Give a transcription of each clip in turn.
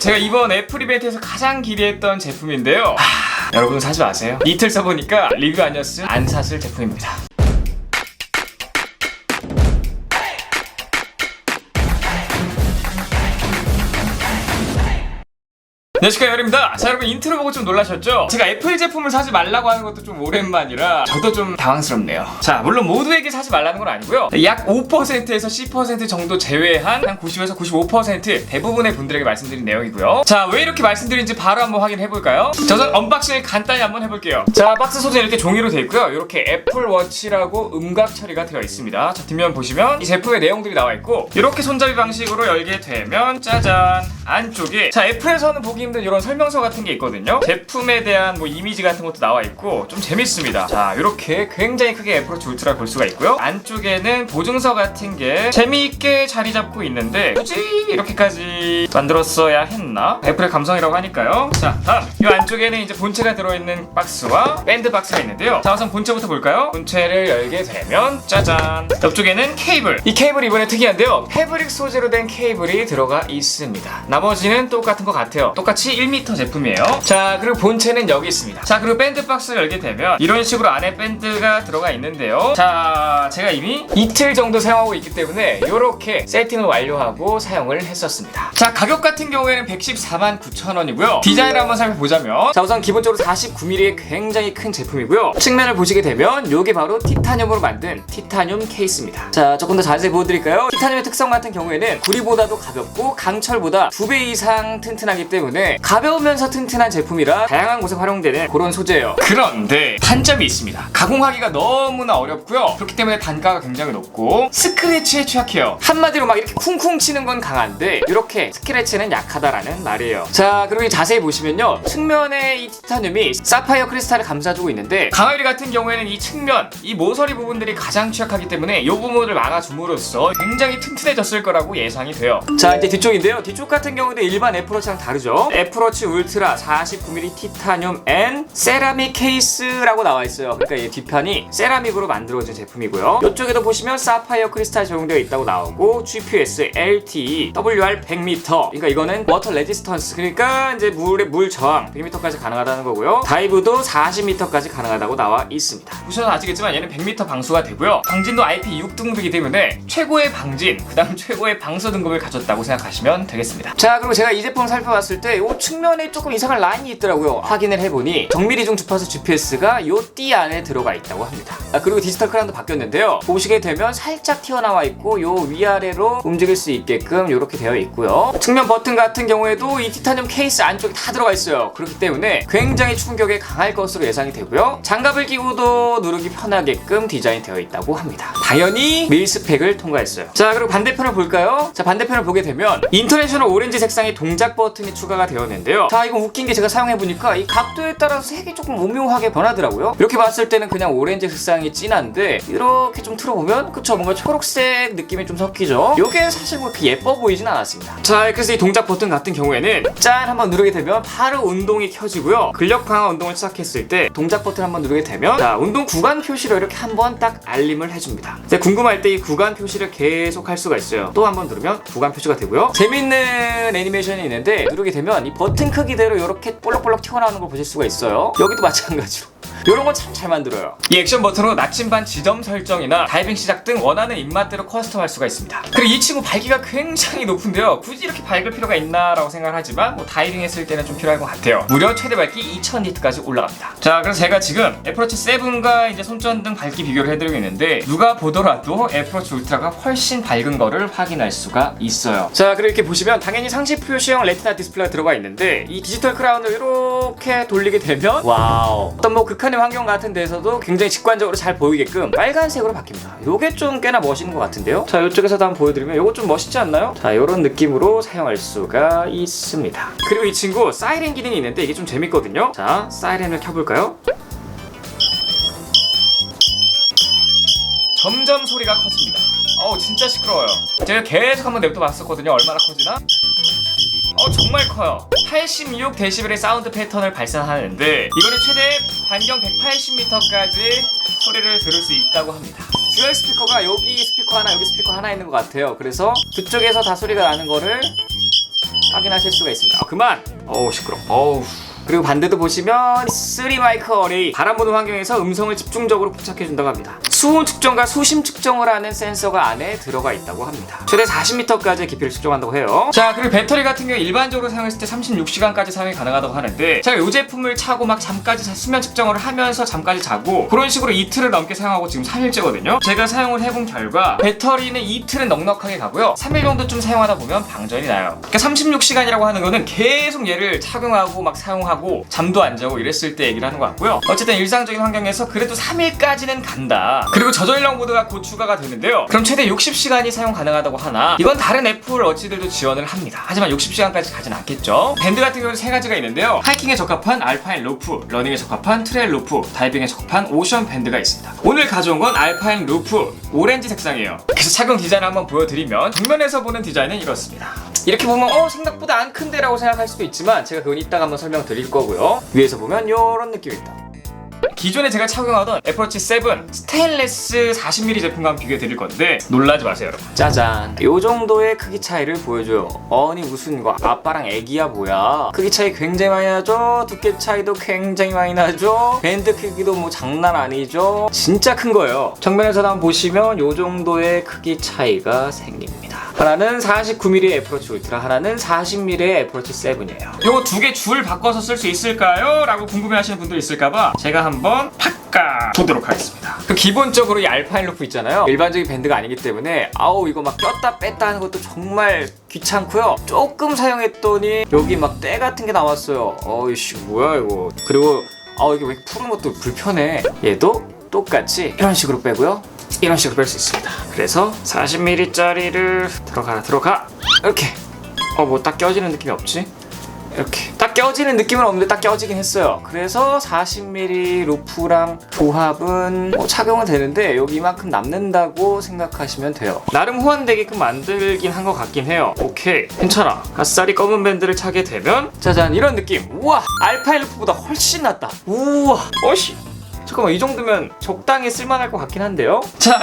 제가 이번 애플 이벤트에서 가장 기대했던 제품인데요. 여러분 사지 마세요. 이틀 써보니까 리뷰 아니었으면 안 샀을 제품입니다. 안녕하십니까, 열입니다. 자, 여러분 인트로 보고 좀 놀라셨죠? 제가 애플 제품을 사지 말라고 하는 것도 좀 오랜만이라 저도 좀 당황스럽네요. 자, 물론 모두에게 사지 말라는 건 아니고요. 약 5%에서 10% 정도 제외한 한 90에서 95% 대부분의 분들에게 말씀드린 내용이고요. 자, 왜 이렇게 말씀드린지 바로 한번 확인해볼까요? 자, 우선 언박싱을 간단히 한번 해볼게요. 자, 박스 소재는 이렇게 종이로 되어 있고요. 이렇게 애플워치라고 음각 처리가 되어 있습니다. 자, 뒷면 보시면 이 제품의 내용들이 나와 있고, 이렇게 손잡이 방식으로 열게 되면 짜잔, 안쪽에 자, 애플에서는 보기 힘든 이런 설명서 같은 게 있거든요. 제품에 대한 뭐 이미지 같은 것도 나와 있고 좀 재밌습니다. 자, 이렇게 굉장히 크게 애플워치 울트라 볼 수가 있고요. 안쪽에는 보증서 같은 게 재미있게 자리 잡고 있는데 굳이 이렇게까지 만들었어야 했나? 애플의 감성이라고 하니까요. 자, 다음 이 안쪽에는 이제 본체가 들어있는 박스와 밴드 박스가 있는데요. 자, 우선 본체부터 볼까요? 본체를 열게 되면 짜잔, 옆쪽에는 케이블. 이 케이블이 이번에 특이한데요. 패브릭 소재로 된 케이블이 들어가 있습니다. 나머지는 똑같은 것 같아요. 똑같이 1m 제품이에요. 자, 그리고 본체는 여기 있습니다. 자, 그리고 밴드 박스를 열게 되면 이런 식으로 안에 밴드가 들어가 있는데요. 자, 제가 이미 이틀 정도 사용하고 있기 때문에 이렇게 세팅을 완료하고 사용을 했었습니다. 자, 가격 같은 경우에는 114만 9천원이고요 디자인을 한번 살펴보자면, 자, 우선 기본적으로 49mm의 굉장히 큰 제품이고요. 측면을 보시게 되면 이게 바로 티타늄으로 만든 티타늄 케이스입니다. 자, 조금 더 자세히 보여드릴까요? 티타늄의 특성 같은 경우에는 구리보다도 가볍고 강철보다 2배 이상 튼튼하기 때문에 가벼우면서 튼튼한 제품이라 다양한 곳에 활용되는 그런 소재예요. 그런데 단점이 있습니다. 가공하기가 너무나 어렵고요. 그렇기 때문에 단가가 굉장히 높고 스크래치에 취약해요. 한마디로 막 이렇게 쿵쿵 치는 건 강한데 이렇게 스크래치는 약하다라는 말이에요. 자, 그리고 자세히 보시면요, 측면에 이 티타늄이 사파이어 크리스탈을 감싸주고 있는데 강화유리 같은 경우에는 이 측면, 이 모서리 부분들이 가장 취약하기 때문에 이 부분을 막아줌으로써 굉장히 튼튼해졌을 거라고 예상이 돼요. 자, 이제 뒤쪽인데요. 뒤쪽 같은 경우는 일반 애플워치랑 다르죠. 애플워치 울트라 49mm 티타늄 앤 세라믹 케이스라고 나와 있어요. 그러니까 이 뒷판이 세라믹으로 만들어진 제품이고요. 이쪽에도 보시면 사파이어 크리스탈 적용되어 있다고 나오고 GPS, LTE, WR 100m. 그러니까 이거는 워터 레지스턴스, 그러니까 이제 물 저항 100m까지 가능하다는 거고요. 다이브도 40m까지 가능하다고 나와 있습니다. 보셔서 아시겠지만 얘는 100m 방수가 되고요. 방진도 IP6 등급이기 때문에 최고의 방진, 그다음 최고의 방수 등급을 가졌다고 생각하시면 되겠습니다. 자, 그리고 제가 이 제품 살펴봤을 때 이 측면에 조금 이상한 라인이 있더라고요. 확인을 해보니 정밀 이중 주파수 GPS가 이 띠 안에 들어가 있다고 합니다. 그리고 디지털 크라운도 바뀌었는데요. 보시게 되면 살짝 튀어나와 있고 요 위아래로 움직일 수 있게끔 이렇게 되어 있고요. 측면 버튼 같은 경우에도 이 티타늄 케이스 안쪽에 다 들어가 있어요. 그렇기 때문에 굉장히 충격에 강할 것으로 예상이 되고요. 장갑을 끼고도 누르기 편하게끔 디자인되어 있다고 합니다. 당연히 밀스펙을 통과했어요. 자, 그리고 반대편을 볼까요? 자, 반대편을 보게 되면 인터내셔널 오렌지 색상의 동작 버튼이 추가가 되었는데요. 자, 이거 웃긴 게 제가 사용해보니까 이 각도에 따라서 색이 조금 오묘하게 변하더라고요. 이렇게 봤을 때는 그냥 오렌지 색상이 진한데 이렇게 좀 틀어보면 그쵸, 뭔가 초록색 느낌이 좀 섞이죠. 이게 사실 뭐 그렇게 예뻐 보이진 않았습니다. 자, 그래서 이 동작 버튼 같은 경우에는 짠 한번 누르게 되면 바로 운동이 켜지고요. 근력 강화 운동을 시작했을 때 동작 버튼 한번 누르게 되면 자, 운동 구간 표시로 이렇게 한번 딱 알림을 해줍니다. 이제 궁금할 때 이 구간 표시를 계속 할 수가 있어요. 또 한번 누르면 구간 표시가 되고요. 재밌는 애니메이션이 있는데 누르게 되면 이 버튼 크기대로 이렇게 볼록볼록 튀어나오는 걸 보실 수가 있어요. 여기도 마찬가지로 이런 건 참 잘 만들어요. 이 액션 버튼으로 나침반 지점 설정이나 다이빙 시작 등 원하는 입맛대로 커스텀할 수가 있습니다. 그리고 이 친구 밝기가 굉장히 높은데요. 굳이 이렇게 밝을 필요가 있나라고 생각을 하지만 뭐 다이빙 했을 때는 좀 필요할 것 같아요. 무려 최대 밝기 2000니트까지 올라갑니다. 자, 그래서 제가 지금 애플워치 7과 이제 손전등 밝기 비교를 해드리고 있는데 누가 보더라도 애플워치 울트라가 훨씬 밝은 거를 확인할 수가 있어요. 자, 그리고 이렇게 보시면 당연히 상시 표시형 레티나 디스플레이가 들어가 있는데 이 디지털 크라운을 이렇게 돌리게 되면 와우, 어떤 뭐 극한의 환경 같은 데서도 굉장히 직관적으로 잘 보이게끔 빨간색으로 바뀝니다. 요게 좀 꽤나 멋있는 것 같은데요. 자, 이쪽에서도 한번 보여드리면 요거 좀 멋있지 않나요? 자, 요런 느낌으로 사용할 수가 있습니다. 그리고 이 친구 사이렌 기능이 있는데 이게 좀 재밌거든요. 자, 사이렌을 켜볼까요? 점점 소리가 커집니다. 진짜 시끄러워요. 제가 계속 한번 냅둬 봤었거든요. 얼마나 커지나? 정말 커요. 86dB의 사운드 패턴을 발산하는데 이거는 최대 반경 180m까지 소리를 들을 수 있다고 합니다. 듀얼 스피커가 여기 스피커 하나, 여기 스피커 하나 있는 것 같아요. 그래서 그쪽에서 다 소리가 나는 거를 확인하실 수가 있습니다. 그만! 어우 시끄러. 어우. 그리고 반대도 보시면 3마이크 어레이, 바람 부는 환경에서 음성을 집중적으로 포착해준다고 합니다. 수온 측정과 수심 측정을 하는 센서가 안에 들어가 있다고 합니다. 최대 40m까지 깊이를 측정한다고 해요. 자, 그리고 배터리 같은 경우 일반적으로 사용했을 때 36시간까지 사용이 가능하다고 하는데, 제가 이 제품을 차고 막 잠까지 수면 측정을 하면서 잠까지 자고 그런 식으로 이틀을 넘게 사용하고 지금 3일째거든요. 제가 사용을 해본 결과 배터리는 이틀은 넉넉하게 가고요, 3일 정도쯤 사용하다 보면 방전이 나요. 그러니까 36시간이라고 하는 거는 계속 얘를 착용하고 막 사용하고 잠도 안 자고 이랬을 때 얘기를 하는 것 같고요. 어쨌든 일상적인 환경에서 그래도 3일까지는 간다. 그리고 저전력 모드가 곧 추가가 되는데요, 그럼 최대 60시간이 사용 가능하다고 하나, 이건 다른 애플 워치들도 지원을 합니다. 하지만 60시간까지 가진 않겠죠. 밴드 같은 경우는 3가지가 있는데요, 하이킹에 적합한 알파인 로프, 러닝에 적합한 트레일 로프, 다이빙에 적합한 오션 밴드가 있습니다. 오늘 가져온 건 알파인 로프 오렌지 색상이에요. 그래서 착용 디자인을 한번 보여드리면, 정면에서 보는 디자인은 이렇습니다. 이렇게 보면 생각보다 안 큰데 라고 생각할 수도 있지만, 제가 그건 이따가 한번 설명드릴 거고요. 위에서 보면 이런 느낌이 있다. 기존에 제가 착용하던 애플워치 7 스테인레스 40mm 제품과 비교해 드릴 건데 놀라지 마세요 여러분. 짜잔, 요 정도의 크기 차이를 보여줘요. 아니 무슨 이거 아빠랑 애기야 뭐야. 크기 차이 굉장히 많이 나죠. 두께 차이도 굉장히 많이 나죠. 밴드 크기도 뭐 장난 아니죠. 진짜 큰 거예요. 정면에서 한번 보시면 요 정도의 크기 차이가 생깁니다. 하나는 49mm 애플워치 울트라, 하나는 40mm 애플워치 7이에요. 요거 두 개 줄 바꿔서 쓸 수 있을까요? 라고 궁금해하시는 분들 있을까봐 제가 한번 보도록 하겠습니다. 그 기본적으로 이 알파인 루프 있잖아요, 일반적인 밴드가 아니기 때문에 이거 막 꼈다 뺐다 하는 것도 정말 귀찮고요. 조금 사용했더니 여기 막 때 같은 게 나왔어요. 이씨 뭐야 이거. 그리고 이게 왜 푸는 것도 불편해. 얘도 똑같이 이런 식으로 빼고요, 이런 식으로 뺄 수 있습니다. 그래서 40mm짜리를 들어가 이렇게. 뭐 딱 껴지는 느낌이 없지? 이렇게 딱 껴지는 느낌은 없는데 딱 껴지긴 했어요. 그래서 40mm 루프랑 조합은 착용은 되는데 여기 이만큼 남는다고 생각하시면 돼요. 나름 호환되게끔 만들긴 한 것 같긴 해요. 오케이, 괜찮아. 아싸리 검은 밴드를 차게 되면 짜잔, 이런 느낌. 우와, 알파인 루프보다 훨씬 낫다. 우와, 어씨, 잠깐만, 이 정도면 적당히 쓸만할 것 같긴 한데요. 자,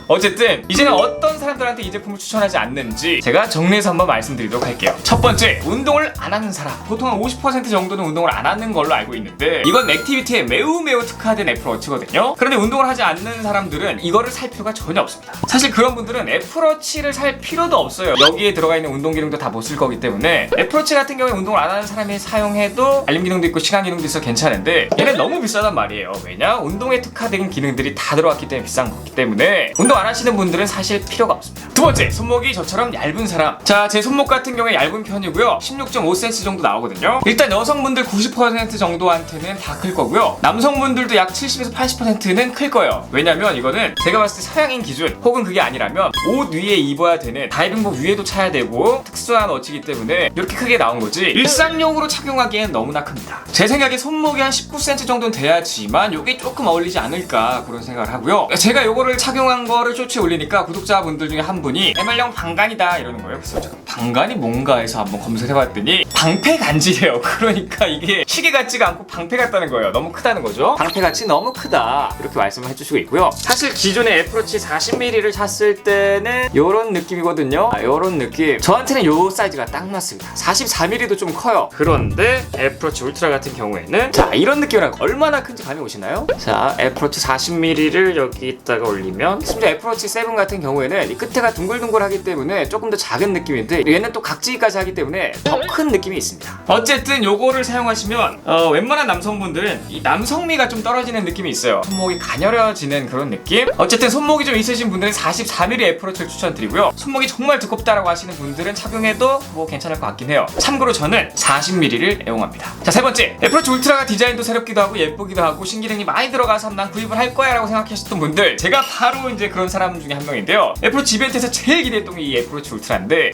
어쨌든 이제는 어떤 사람들한테 이 제품을 추천하지 않는지 제가 정리해서 한번 말씀드리도록 할게요. 첫 번째, 운동을 안 하는 사람. 보통 한 50% 정도는 운동을 안 하는 걸로 알고 있는데, 이건 액티비티에 매우 특화된 애플워치거든요. 그런데 운동을 하지 않는 사람들은 이거를 살 필요가 전혀 없습니다. 사실 그런 분들은 애플워치를 살 필요도 없어요. 여기에 들어가 있는 운동 기능도 다 못 쓸 거기 때문에. 애플워치 같은 경우에 운동을 안 하는 사람이 사용해도 알림 기능도 있고 시간 기능도 있어 괜찮은데, 얘는 너무 비싸단 말이에요. 왜냐? 운동에 특화된 기능들이 다 들어왔기 때문에 비싼 거기 때문에 운동 안 하시는 분들은 사실 필요가 없습니다. 두 번째, 손목이 저처럼 얇은 사람. 자, 제 손목 같은 경우에 얇은 편이고요, 16.5cm 정도 나오거든요. 일단 여성분들 90% 정도한테는 다 클 거고요, 남성분들도 약 70에서 80%는 클 거예요. 왜냐면 이거는 제가 봤을 때 서양인 기준, 혹은 그게 아니라면 옷 위에 입어야 되는 다이빙복 위에도 차야 되고 특수한 워치이기 때문에 이렇게 크게 나온 거지, 일상용으로 착용하기엔 너무나 큽니다. 제 생각에 손목이 한 19cm 정도는 돼야지만 이게 조금 어울리지 않을까 그런 생각을 하고요. 제가 요거를 착용한 거를 쇼츠에 올리니까 구독자분들 중에 한 분이 ML형 방간이다 이러는 거예요. 그래서 제가 방간이 뭔가 해서 한번 검색해봤더니 방패 간지래요. 그러니까 이게 시계 같지가 않고 방패 같다는 거예요. 너무 크다는 거죠. 방패같이 너무 크다 이렇게 말씀을 해주시고 있고요. 사실 기존에 애플워치 40mm를 샀을 때는 요런 느낌이거든요. 요런 느낌. 저한테는 요 사이즈가 딱 맞습니다. 44mm도 좀 커요. 그런데 애플워치 울트라 같은 경우에는 자, 이런 느낌이랑 얼마나 큰지 감이 오시나요? 자, 애플워치 40mm를 여기다가 올리면, 심지어 애플워치 7 같은 경우에는 이 끝에가 둥글둥글하기 때문에 조금 더 작은 느낌인데, 얘는 또 각지기까지 하기 때문에 더 큰 느낌이 있습니다. 어쨌든 요거를 사용하시면 웬만한 남성분들은 이 남성미가 좀 떨어지는 느낌이 있어요. 손목이 가녀려지는 그런 느낌? 어쨌든 손목이 좀 있으신 분들은 44mm 애플워치를 추천드리고요, 손목이 정말 두껍다라고 하시는 분들은 착용해도 뭐 괜찮을 것 같긴 해요. 참고로 저는 40mm를 애용합니다. 자, 세 번째, 애플워치 울트라가 디자인도 새롭기도 하고 예쁘기도 하고 신기능이 많이 들어가서 난 구입을 할 거야 라고 생각하셨던 분들, 제가 바로 이제 그런 사람 중에 한 명인데요. 애플워치 이벤트에서 제일 기대했던 게 이 애플워치 울트라인데,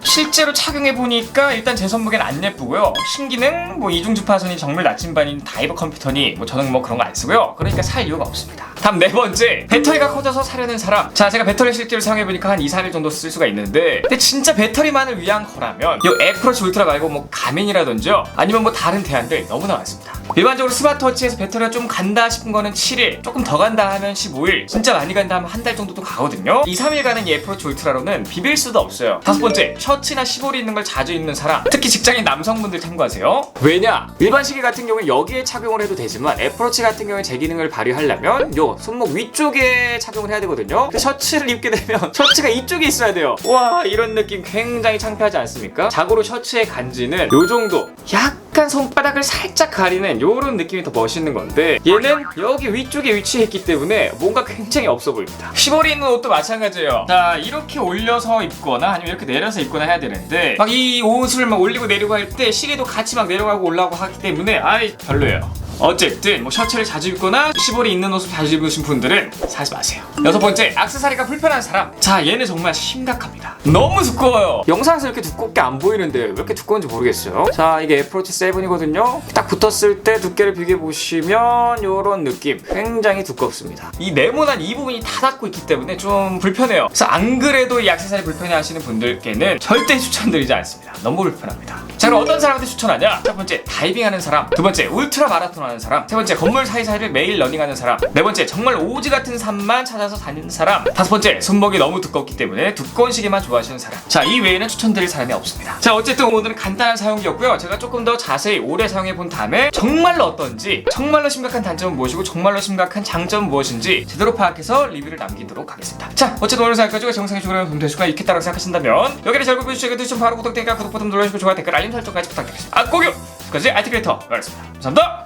실제로 착용해보니까 일단 제 손목엔 안 예쁘고요, 신기능 뭐 이중 주파선이 정말 나침반인 다이버 컴퓨터니 뭐 저는 뭐 그런 거 안 쓰고요. 그러니까 살 이유가 없습니다. 다음 네 번째, 배터리가 커져서 사려는 사람. 자, 제가 배터리 실제로 사용해보니까 한 2-3일 정도 쓸 수가 있는데, 근데 진짜 배터리만을 위한 거라면 이 애플워치 울트라 말고 뭐 가민이라든지요, 아니면 뭐 다른 대안들 너무나 많습니다. 일반적으로 스마트워치에서 배터리가 좀 간다 싶은 거는 7일, 조금 더 간다 하면 15일, 진짜 많이 간다 하면 한 달 정도도 가거든요. 2, 3일 가는 이 애플워치 울트라로는 비빌 수도 없어요. 다섯 번째, 셔츠나 시볼이 있는 걸 자주 입는 사람, 특히 직장인 남성분들 참고하세요. 왜냐? 일반 시계 같은 경우에 여기에 착용을 해도 되지만 애플워치 같은 경우에 제 기능을 발휘하려면 요 손목 위쪽에 착용을 해야 되거든요. 근데 셔츠를 입게 되면 셔츠가 이쪽에 있어야 돼요. 와, 이런 느낌 굉장히 창피하지 않습니까? 자고로 셔츠의 간지는 요 정도, 약간 손바닥을 살짝 가리는 요런 느낌이 더 멋있는 건데 얘는 여기 위쪽에 위치했기 때문에 뭔가 굉장히 없어 보입니다. 시볼이 있는 옷도 마찬가지예요. 자, 이렇게 올려서 입거나 아니면 이렇게 내려서 입거나 해야 되는데 막 이 옷을 막 올리고 내리고 할 때 시계도 같이 막 내려가고 올라가고 하기 때문에 아이 별로예요. 어쨌든 뭐 셔츠를 자주 입거나 시볼이 있는 옷을 자주 입으신 분들은 사지 마세요. 여섯 번째, 액세서리가 불편한 사람. 자, 얘는 정말 심각합니다. 너무 두꺼워요. 영상에서 이렇게 두껍게 안 보이는데 왜 이렇게 두꺼운지 모르겠어요. 자, 이게 애플워치 7이거든요. 딱 붙었을 때 두께를 비교해 보시면 요런 느낌, 굉장히 두껍습니다. 이 네모난 이 부분이 다 닿고 있기 때문에 좀 불편해요. 그래서 안 그래도 이 액세서리 불편해 하시는 분들께는 절대 추천드리지 않습니다. 너무 불편합니다. 자, 그럼 어떤 사람한테 추천하냐? 첫 번째, 다이빙하는 사람. 두 번째, 울트라 마라톤 하는 사람. 세 번째, 건물 사이사이를 매일 러닝하는 사람. 네 번째, 정말 오지 같은 산만 찾아서 다니는 사람. 다섯 번째, 손목이 너무 두껍기 때문에 두꺼운 시계만 좋아하시는 사람. 자, 이 외에는 추천드릴 사람이 없습니다. 자, 어쨌든 오늘은 간단한 사용기였고요. 제가 조금 더 자세히 오래 사용해 본 다음에 정말로 어떤지, 정말로 심각한 단점은 무엇이고 정말로 심각한 장점은 무엇인지 제대로 파악해서 리뷰를 남기도록 하겠습니다. 자, 어쨌든 오늘 영상까지 정상에 좋으면 도움 될 수가 있겠다고 생각하신다면 여기를 잘 보여주시고 계시면 바로 구독, 좋아요, 댓글 알림 설정까지 부탁드리겠습니다. 아, 꼭요! 지금까지 IT 크리에이터 였습니다. 감사합니다.